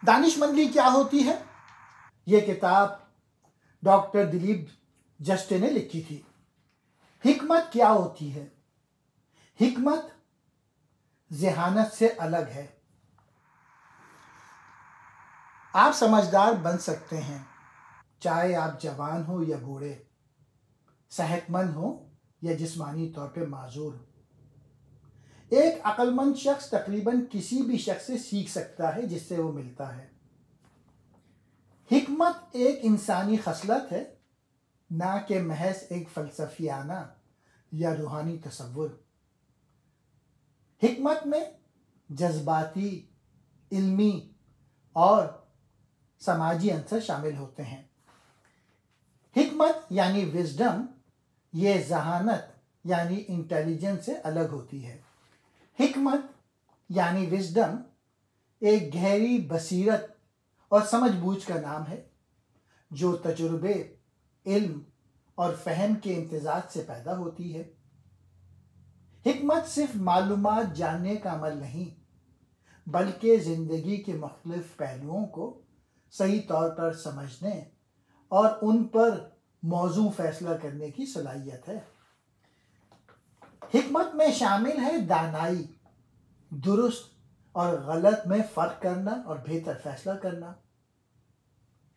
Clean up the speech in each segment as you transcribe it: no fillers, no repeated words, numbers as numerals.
دانش مندی کیا ہوتی ہے؟ یہ کتاب ڈاکٹر دلیپ جسٹے نے لکھی تھی۔ حکمت کیا ہوتی ہے؟ حکمت ذہانت سے الگ ہے۔ آپ سمجھدار بن سکتے ہیں چاہے آپ جوان ہو یا بوڑھے، صحت مند ہو یا جسمانی طور پہ معذور۔ ایک عقل مند شخص تقریباً کسی بھی شخص سے سیکھ سکتا ہے جس سے وہ ملتا ہے۔ حکمت ایک انسانی خصلت ہے، نہ کہ محض ایک فلسفیانہ یا روحانی تصور۔ حکمت میں جذباتی، علمی اور سماجی عنصر شامل ہوتے ہیں۔ حکمت یعنی وزڈم یہ ذہانت یعنی انٹیلیجنس سے الگ ہوتی ہے۔ حکمت یعنی وزڈم ایک گہری بصیرت اور سمجھ بوجھ کا نام ہے جو تجربے، علم اور فہم کے امتزاج سے پیدا ہوتی ہے۔ حکمت صرف معلومات جاننے کا عمل نہیں، بلکہ زندگی کے مختلف پہلوؤں کو صحیح طور پر سمجھنے اور ان پر موزوں فیصلہ کرنے کی صلاحیت ہے۔ حکمت میں شامل ہے دانائی، درست اور غلط میں فرق کرنا اور بہتر فیصلہ کرنا۔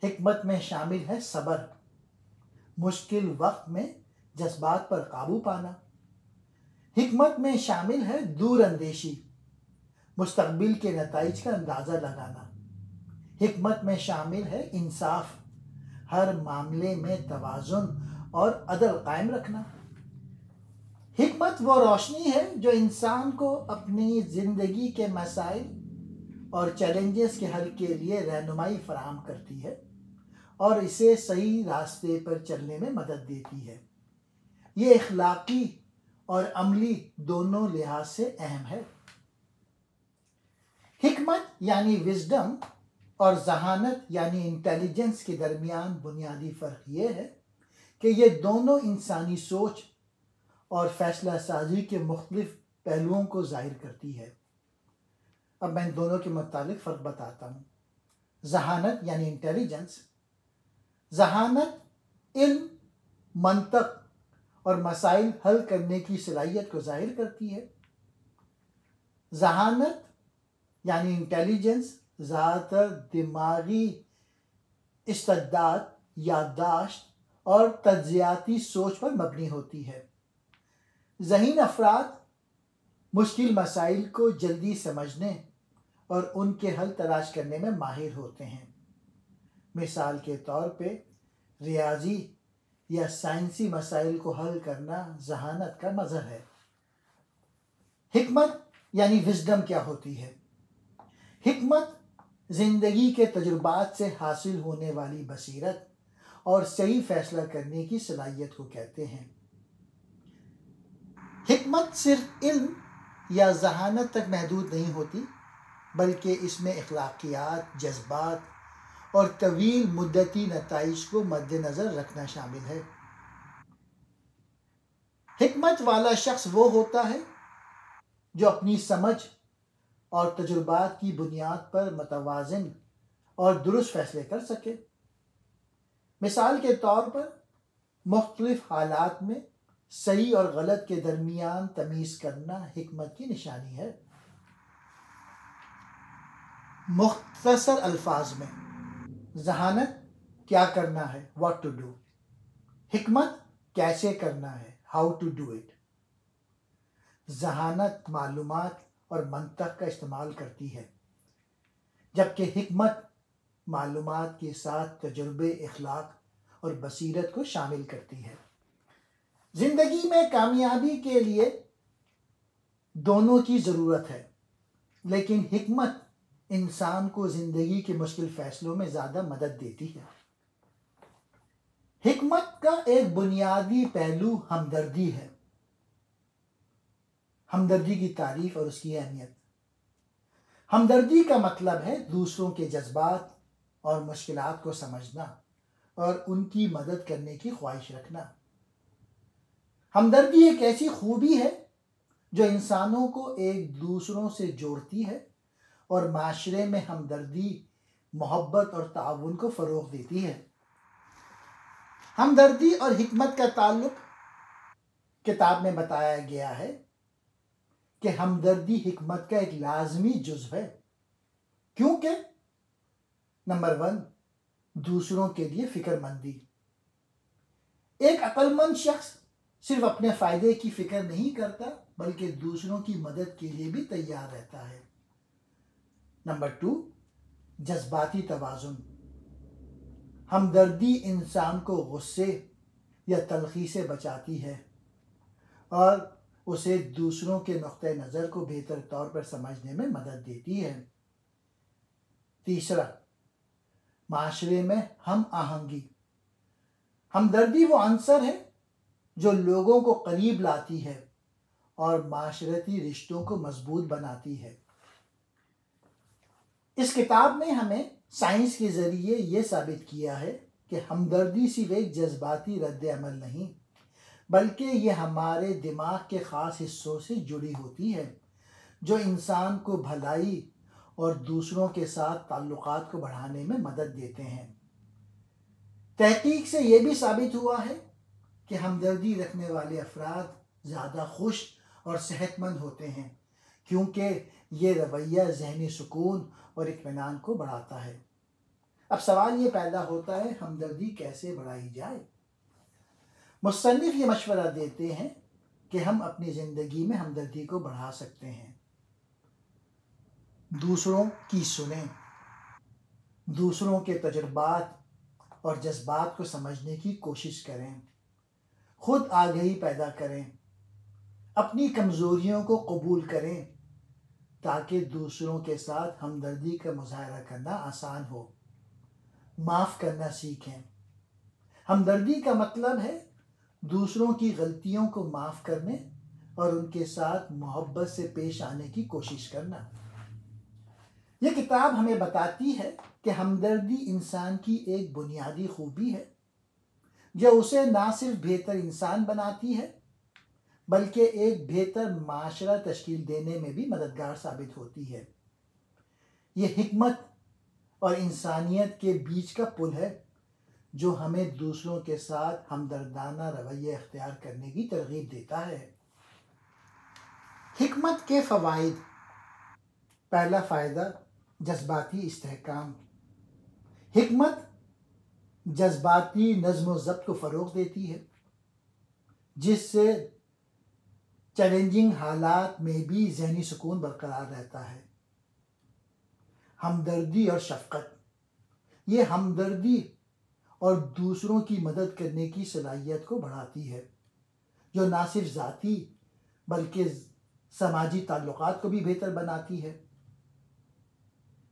حکمت میں شامل ہے صبر، مشکل وقت میں جذبات پر قابو پانا۔ حکمت میں شامل ہے دور اندیشی، مستقبل کے نتائج کا اندازہ لگانا۔ حکمت میں شامل ہے انصاف، ہر معاملے میں توازن اور عدل قائم رکھنا۔ حکمت وہ روشنی ہے جو انسان کو اپنی زندگی کے مسائل اور چیلنجز کے حل کے لیے رہنمائی فراہم کرتی ہے اور اسے صحیح راستے پر چلنے میں مدد دیتی ہے۔ یہ اخلاقی اور عملی دونوں لحاظ سے اہم ہے۔ حکمت یعنی وزڈم اور ذہانت یعنی انٹیلیجنس کے درمیان بنیادی فرق یہ ہے کہ یہ دونوں انسانی سوچ اور فیصلہ سازی کے مختلف پہلوؤں کو ظاہر کرتی ہے۔ اب میں ان دونوں کے متعلق فرق بتاتا ہوں۔ ذہانت یعنی انٹیلیجنس، ذہانت علم، منطق اور مسائل حل کرنے کی صلاحیت کو ظاہر کرتی ہے۔ ذہانت یعنی انٹیلیجنس زیادہ تر دماغی استعداد، یادداشت اور تجزیاتی سوچ پر مبنی ہوتی ہے۔ ذہین افراد مشکل مسائل کو جلدی سمجھنے اور ان کے حل تلاش کرنے میں ماہر ہوتے ہیں۔ مثال کے طور پہ ریاضی یا سائنسی مسائل کو حل کرنا ذہانت کا مظہر ہے۔ حکمت یعنی وزڈم کیا ہوتی ہے؟ حکمت زندگی کے تجربات سے حاصل ہونے والی بصیرت اور صحیح فیصلہ کرنے کی صلاحیت کو کہتے ہیں۔ حکمت صرف علم یا ذہانت تک محدود نہیں ہوتی، بلکہ اس میں اخلاقیات، جذبات اور طویل مدتی نتائج کو مد نظر رکھنا شامل ہے۔ حکمت والا شخص وہ ہوتا ہے جو اپنی سمجھ اور تجربات کی بنیاد پر متوازن اور درست فیصلے کر سکے۔ مثال کے طور پر مختلف حالات میں صحیح اور غلط کے درمیان تمیز کرنا حکمت کی نشانی ہے۔ مختصر الفاظ میں ذہانت کیا کرنا ہے، what to do، حکمت کیسے کرنا ہے، how to do it۔ ذہانت معلومات اور منطق کا استعمال کرتی ہے، جبکہ حکمت معلومات کے ساتھ تجربے، اخلاق اور بصیرت کو شامل کرتی ہے۔ زندگی میں کامیابی کے لیے دونوں کی ضرورت ہے، لیکن حکمت انسان کو زندگی کے مشکل فیصلوں میں زیادہ مدد دیتی ہے۔ حکمت کا ایک بنیادی پہلو ہمدردی ہے۔ ہمدردی کی تعریف اور اس کی اہمیت۔ ہمدردی کا مطلب ہے دوسروں کے جذبات اور مشکلات کو سمجھنا اور ان کی مدد کرنے کی خواہش رکھنا۔ ہمدردی ایک ایسی خوبی ہے جو انسانوں کو ایک دوسروں سے جوڑتی ہے اور معاشرے میں ہمدردی محبت اور تعاون کو فروغ دیتی ہے۔ ہمدردی اور حکمت کا تعلق کتاب میں بتایا گیا ہے کہ ہمدردی حکمت کا ایک لازمی جزو ہے، کیونکہ نمبر 1، دوسروں کے لیے فکر مندی۔ ایک عقل مند شخص صرف اپنے فائدے کی فکر نہیں کرتا بلکہ دوسروں کی مدد کے لیے بھی تیار رہتا ہے۔ نمبر 2، جذباتی توازن۔ ہمدردی انسان کو غصے یا تلخی سے بچاتی ہے اور اسے دوسروں کے نقطہ نظر کو بہتر طور پر سمجھنے میں مدد دیتی ہے۔ تیسرا، معاشرے میں ہم آہنگی۔ ہمدردی وہ عنصر ہے جو لوگوں کو قریب لاتی ہے اور معاشرتی رشتوں کو مضبوط بناتی ہے۔ اس کتاب میں ہمیں سائنس کے ذریعے یہ ثابت کیا ہے کہ ہمدردی صرف ایک جذباتی رد عمل نہیں بلکہ یہ ہمارے دماغ کے خاص حصوں سے جڑی ہوتی ہے جو انسان کو بھلائی اور دوسروں کے ساتھ تعلقات کو بڑھانے میں مدد دیتے ہیں۔ تحقیق سے یہ بھی ثابت ہوا ہے کہ ہمدردی رکھنے والے افراد زیادہ خوش اور صحت مند ہوتے ہیں کیونکہ یہ رویہ ذہنی سکون اور اطمینان کو بڑھاتا ہے۔ اب سوال یہ پیدا ہوتا ہے، ہمدردی کیسے بڑھائی جائے؟ مصنف یہ مشورہ دیتے ہیں کہ ہم اپنی زندگی میں ہمدردی کو بڑھا سکتے ہیں۔ دوسروں کی سنیں، دوسروں کے تجربات اور جذبات کو سمجھنے کی کوشش کریں، خود آگہی پیدا کریں، اپنی کمزوریوں کو قبول کریں تاکہ دوسروں کے ساتھ ہمدردی کا مظاہرہ کرنا آسان ہو، معاف کرنا سیکھیں۔ ہمدردی کا مطلب ہے دوسروں کی غلطیوں کو معاف کرنے اور ان کے ساتھ محبت سے پیش آنے کی کوشش کرنا۔ یہ کتاب ہمیں بتاتی ہے کہ ہمدردی انسان کی ایک بنیادی خوبی ہے جو اسے نہ صرف بہتر انسان بناتی ہے بلکہ ایک بہتر معاشرہ تشکیل دینے میں بھی مددگار ثابت ہوتی ہے۔ یہ حکمت اور انسانیت کے بیچ کا پل ہے جو ہمیں دوسروں کے ساتھ ہمدردانہ رویہ اختیار کرنے کی ترغیب دیتا ہے۔ حکمت کے فوائد۔ پہلا فائدہ، جذباتی استحکام۔ حکمت جذباتی نظم و ضبط کو فروغ دیتی ہے جس سے چیلنجنگ حالات میں بھی ذہنی سکون برقرار رہتا ہے۔ ہمدردی اور شفقت۔ یہ ہمدردی اور دوسروں کی مدد کرنے کی صلاحیت کو بڑھاتی ہے جو نہ صرف ذاتی بلکہ سماجی تعلقات کو بھی بہتر بناتی ہے۔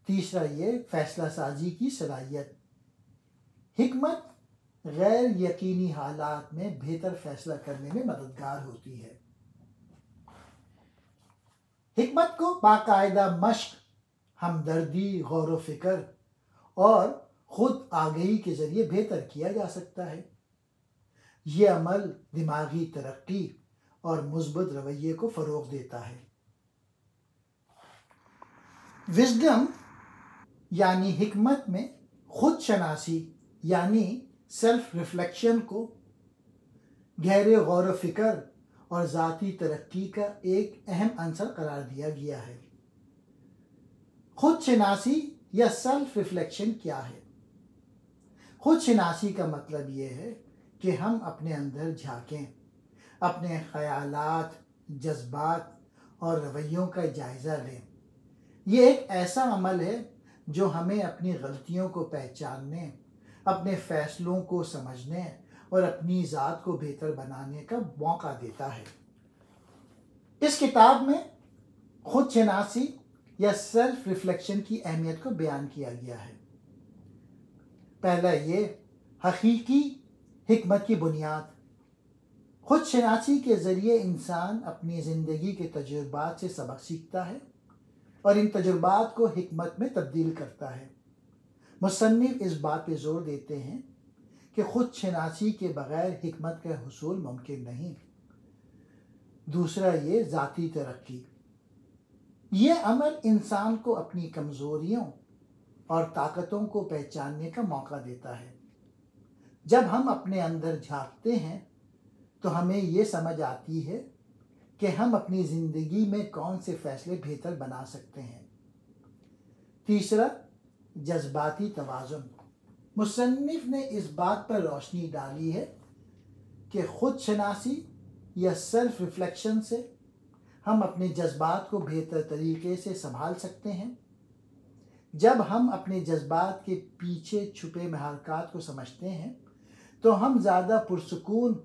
تیسرا یہ فیصلہ سازی کی صلاحیت۔ حکمت غیر یقینی حالات میں بہتر فیصلہ کرنے میں مددگار ہوتی ہے۔ حکمت کو باقاعدہ مشق، ہمدردی، غور و فکر اور خود آگہی کے ذریعے بہتر کیا جا سکتا ہے۔ یہ عمل دماغی ترقی اور مثبت رویے کو فروغ دیتا ہے۔ وژڈم یعنی حکمت میں خود شناسی یعنی سیلف ریفلیکشن کو گہرے غور و فکر اور ذاتی ترقی کا ایک اہم عنصر قرار دیا گیا ہے۔ خود شناسی یا سیلف ریفلیکشن کیا ہے؟ خود شناسی کا مطلب یہ ہے کہ ہم اپنے اندر جھانکیں، اپنے خیالات، جذبات اور رویوں کا جائزہ لیں۔ یہ ایک ایسا عمل ہے جو ہمیں اپنی غلطیوں کو پہچاننے، اپنے فیصلوں کو سمجھنے اور اپنی ذات کو بہتر بنانے کا موقع دیتا ہے۔ اس کتاب میں خود شناسی یا سیلف ریفلیکشن کی اہمیت کو بیان کیا گیا ہے۔ پہلا یہ، حقیقی حکمت کی بنیاد۔ خود شناسی کے ذریعے انسان اپنی زندگی کے تجربات سے سبق سیکھتا ہے اور ان تجربات کو حکمت میں تبدیل کرتا ہے۔ مصنف اس بات پہ زور دیتے ہیں کہ خود شناسی کے بغیر حکمت کا حصول ممکن نہیں۔ دوسرا یہ، ذاتی ترقی۔ یہ عمل انسان کو اپنی کمزوریوں اور طاقتوں کو پہچاننے کا موقع دیتا ہے۔ جب ہم اپنے اندر جھانکتے ہیں تو ہمیں یہ سمجھ آتی ہے کہ ہم اپنی زندگی میں کون سے فیصلے بہتر بنا سکتے ہیں۔ تیسرا، جذباتی توازن۔ مصنف نے اس بات پر روشنی ڈالی ہے کہ خود شناسی یا سیلف ریفلیکشن سے ہم اپنے جذبات کو بہتر طریقے سے سنبھال سکتے ہیں۔ جب ہم اپنے جذبات کے پیچھے چھپے محرکات کو سمجھتے ہیں تو ہم زیادہ پرسکون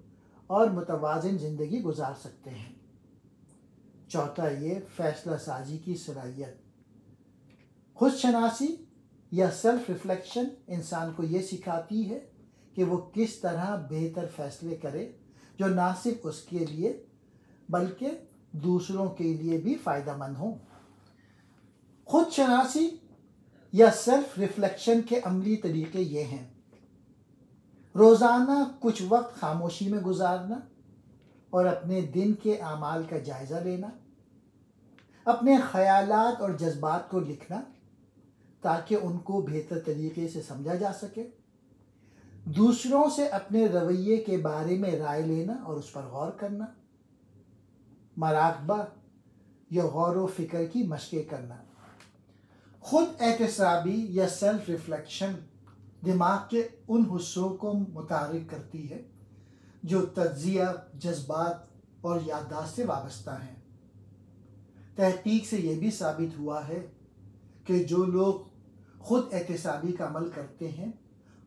اور متوازن زندگی گزار سکتے ہیں۔ چوتھا، یہ فیصلہ سازی کی صلاحیت۔ خود شناسی یا سیلف ریفلیکشن انسان کو یہ سکھاتی ہے کہ وہ کس طرح بہتر فیصلے کرے جو نہ صرف اس کے لیے بلکہ دوسروں کے لیے بھی فائدہ مند ہوں۔ خود شناسی یا سیلف ریفلیکشن کے عملی طریقے یہ ہیں: روزانہ کچھ وقت خاموشی میں گزارنا اور اپنے دن کے اعمال کا جائزہ لینا، اپنے خیالات اور جذبات کو لکھنا تاکہ ان کو بہتر طریقے سے سمجھا جا سکے، دوسروں سے اپنے رویے کے بارے میں رائے لینا اور اس پر غور کرنا، مراقبہ یا غور و فکر کی مشقیں کرنا۔ خود احتسابی یا سیلف ریفلیکشن دماغ کے ان حصوں کو متحرک کرتی ہے جو تجزیہ، جذبات اور یادداشت سے وابستہ ہیں۔ تحقیق سے یہ بھی ثابت ہوا ہے کہ جو لوگ خود احتسابی کا عمل کرتے ہیں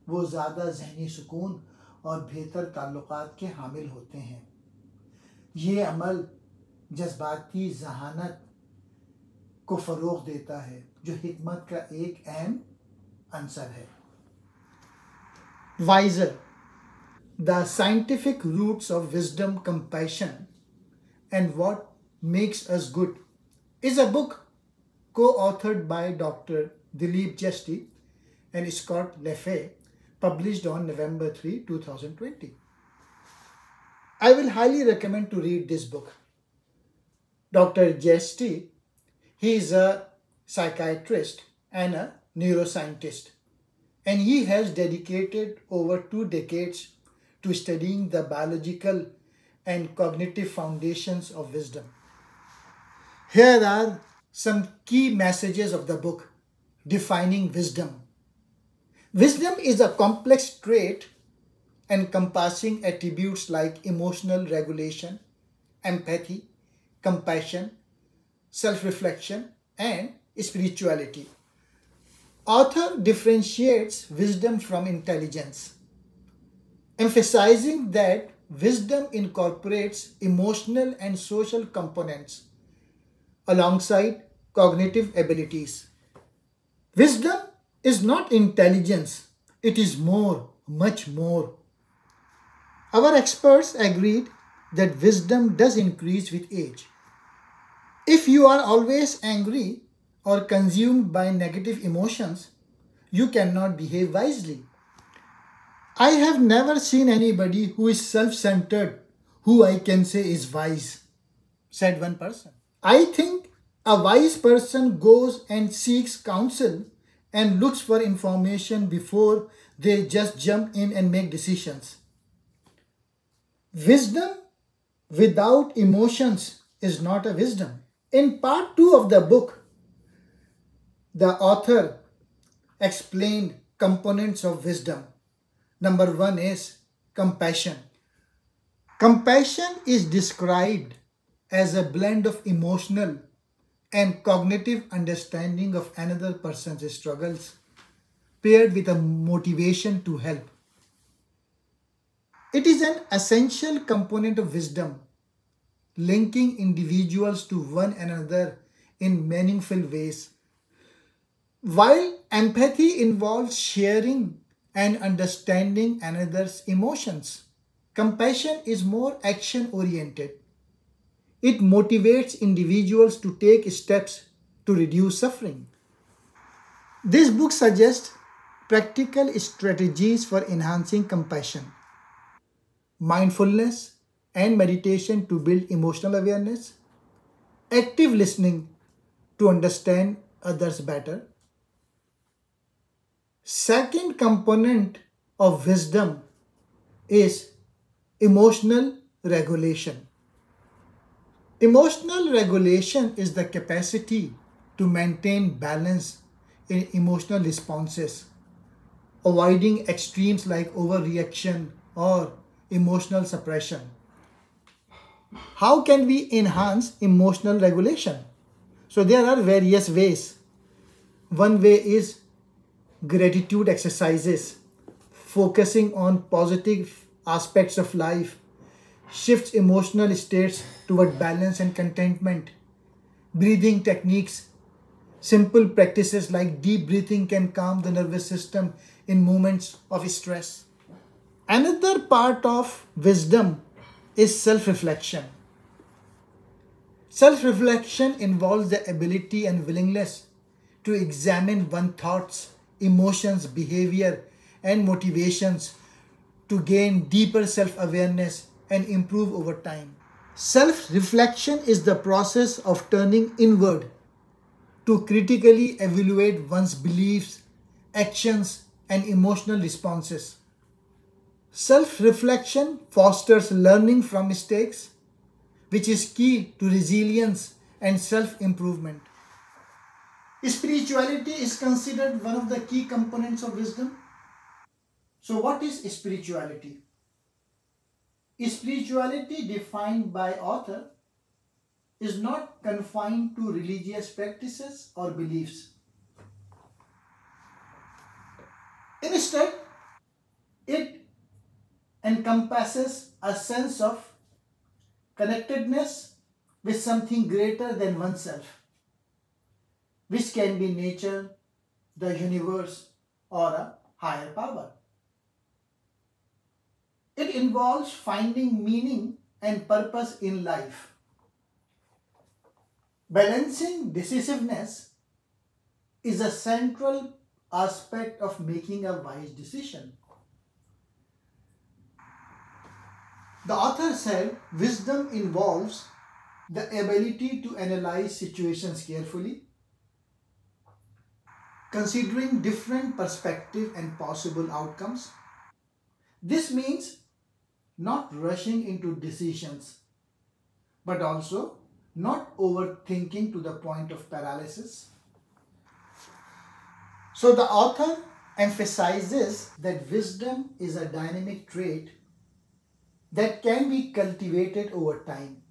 وہ زیادہ ذہنی سکون اور بہتر تعلقات کے حامل ہوتے ہیں۔ یہ عمل جذباتی ذہانت کو فروغ دیتا ہے جو حکمت کا ایک اہم عنصر ہے۔ Wiser: The Scientific Roots of Wisdom, Compassion, and What Makes Us Good is a book co-authored by Dr. Dilip Jesti and Scott Leffey, published on November 3, 2020. I will highly recommend to read this book. Dr. Jesti, he is a psychiatrist and a neuroscientist, and he has dedicated over 2 decades to studying the biological and cognitive foundations of wisdom. Here are some key messages of the book defining wisdom. Wisdom is a complex trait encompassing attributes like emotional regulation, empathy, compassion, self-reflection, and spirituality. Author differentiates wisdom from intelligence, emphasizing that wisdom incorporates emotional and social components alongside cognitive abilities. Wisdom is not intelligence, it is more, much more. Our experts agreed that wisdom does increase with age. If you are always angry or consumed by negative emotions, you cannot behave wisely. I have never seen anybody who is self-centered who I can say is wise, said one person. I think a wise person goes and seeks counsel and looks for information before they just jump in and make decisions. Wisdom without emotions is not a wisdom. In part 2 of the book, the author explained components of wisdom. Number 1 is compassion. Compassion is described as a blend of emotional and cognitive understanding of another person's struggles, paired with a motivation to help. It is an essential component of wisdom, linking individuals to one another in meaningful ways. While empathy involves sharing and understanding another's emotions, compassion is more action-oriented. It motivates individuals to take steps to reduce suffering. This book suggests practical strategies for enhancing compassion, mindfulness and meditation to build emotional awareness, active listening to understand others better, Second component of wisdom is emotional regulation. Emotional regulation is the capacity to maintain balance in emotional responses, avoiding extremes like overreaction or emotional suppression. How can we enhance emotional regulation? So, there are various ways. One way is gratitude exercises, focusing on positive aspects of life, shifts emotional states toward balance and contentment. Breathing techniques, simple practices like deep breathing can calm the nervous system in moments of stress. Another part of wisdom is self reflection. Self reflection involves the ability and willingness to examine one's thoughts, emotions, behavior, and motivations to gain deeper self awareness and improve over time. Self reflection is the process of turning inward to critically evaluate one's beliefs, actions, and emotional responses. Self reflection fosters learning from mistakes, which is key to resilience and self improvement. Spirituality is considered one of the key components of wisdom. So, what is spirituality? Spirituality, defined by author, is not confined to religious practices or beliefs. Instead, it encompasses a sense of connectedness with something greater than oneself, which can be nature, the universe, or a higher power. It involves finding meaning and purpose in life, balancing decisiveness is a central aspect of making a wise decision. The author said wisdom involves the ability to analyze situations carefully, considering different perspectives and possible outcomes. This means not rushing into decisions, but also not overthinking to the point of paralysis. So the author emphasizes that wisdom is a dynamic trait that can be cultivated over time.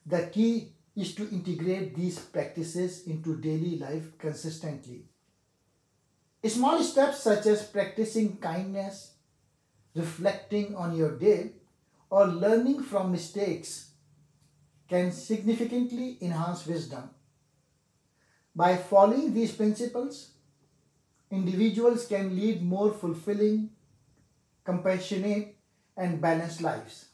The key is to integrate these practices into daily life consistently. Small steps such as practicing kindness, reflecting on your day, or learning from mistakes can significantly enhance wisdom. By following these principles, individuals can lead more fulfilling, compassionate, and balanced lives.